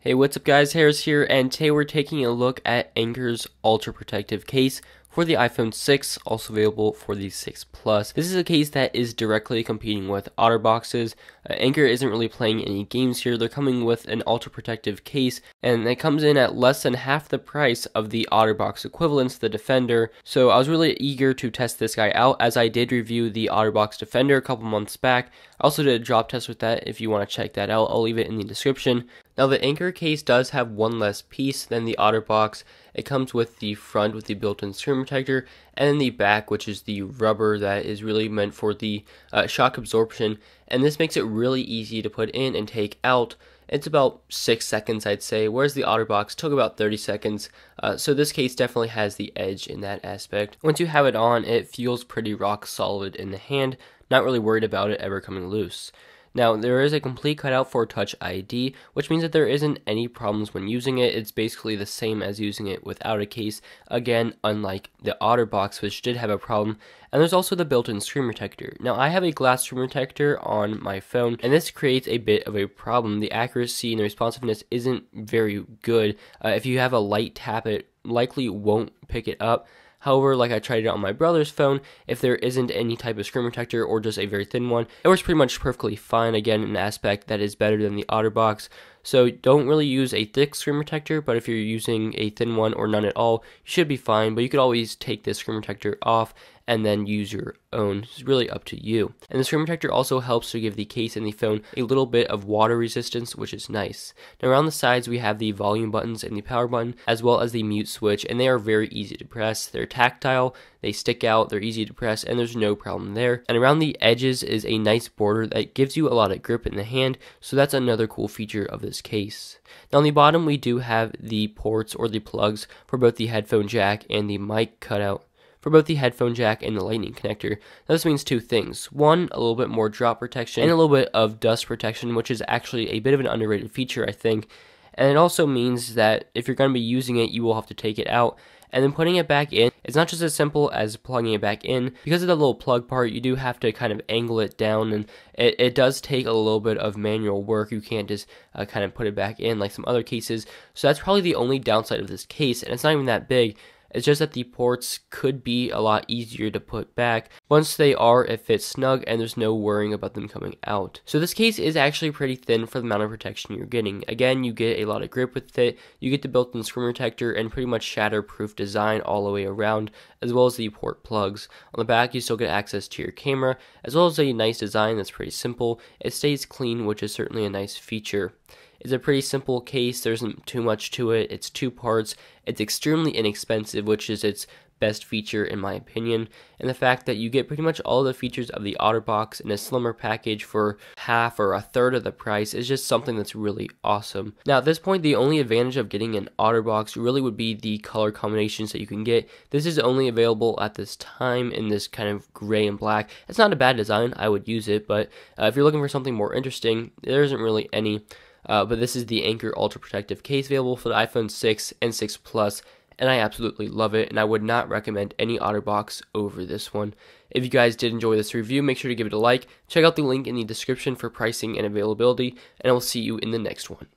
Hey, what's up guys, Harris here, and today we're taking a look at Anker's Ultra Protective Case for the iPhone 6, also available for the 6 Plus. This is a case that is directly competing with Otterbox's. Anker isn't really playing any games here. They're coming with an Ultra Protective case, and it comes in at less than half the price of the Otterbox equivalents, the Defender. So I was really eager to test this guy out, as I did review the Otterbox Defender a couple months back. I also did a drop test with that. If you want to check that out, I'll leave it in the description. Now the Anker case does have one less piece than the Otterbox. It comes with the front with the built-in screen protector, and then the back, which is the rubber that is really meant for the shock absorption, and this makes it really easy to put in and take out. It's about 6 seconds, I'd say, whereas the Otterbox took about 30 seconds, so this case definitely has the edge in that aspect. Once you have it on, it feels pretty rock solid in the hand, not really worried about it ever coming loose. Now, there is a complete cutout for Touch ID, which means that there isn't any problems when using it. It's basically the same as using it without a case, again, unlike the Otterbox, which did have a problem. And there's also the built-in screen protector. Now, I have a glass screen protector on my phone, and this creates a bit of a problem. The accuracy and the responsiveness isn't very good. If you have a light tap, it likely won't pick it up. However, like I tried it on my brother's phone, if there isn't any type of screen protector or just a very thin one, it works pretty much perfectly fine. Again, an aspect that is better than the Otterbox. So don't really use a thick screen protector, but if you're using a thin one or none at all, you should be fine. But you could always take this screen protector off and then use your own. It's really up to you. And the screen protector also helps to give the case and the phone a little bit of water resistance, which is nice. Now around the sides we have the volume buttons and the power button, as well as the mute switch, and they are very easy to press. They're tactile, they stick out, they're easy to press, and there's no problem there. And around the edges is a nice border that gives you a lot of grip in the hand, so that's another cool feature of this case. Now on the bottom we do have the ports or the plugs for both the headphone jack and the mic cutout for both the headphone jack and the lightning connector. Now this means two things. One, a little bit more drop protection and a little bit of dust protection, which is actually a bit of an underrated feature, I think. And it also means that if you're going to be using it, you will have to take it out and then putting it back in. It's not just as simple as plugging it back in. Because of the little plug part, you do have to kind of angle it down, and it does take a little bit of manual work. You can't just kind of put it back in like some other cases. So that's probably the only downside of this case, and it's not even that big. It's just that the ports could be a lot easier to put back. Once they are, it fits snug and there's no worrying about them coming out. So this case is actually pretty thin for the amount of protection you're getting. Again, you get a lot of grip with it. You get the built-in screen protector and pretty much shatter-proof design all the way around, as well as the port plugs. On the back, you still get access to your camera, as well as a nice design that's pretty simple. It stays clean, which is certainly a nice feature. It's a pretty simple case, there isn't too much to it, it's two parts, it's extremely inexpensive, which is its best feature in my opinion, and the fact that you get pretty much all the features of the Otterbox in a slimmer package for half or a third of the price is just something that's really awesome. Now at this point, the only advantage of getting an Otterbox really would be the color combinations that you can get. This is only available at this time in this kind of gray and black. It's not a bad design, I would use it, but if you're looking for something more interesting, there isn't really any. But this is the Anker Ultra Protective case available for the iPhone 6 and 6 Plus, and I absolutely love it, and I would not recommend any Otterbox over this one. If you guys did enjoy this review, make sure to give it a like, check out the link in the description for pricing and availability, and I will see you in the next one.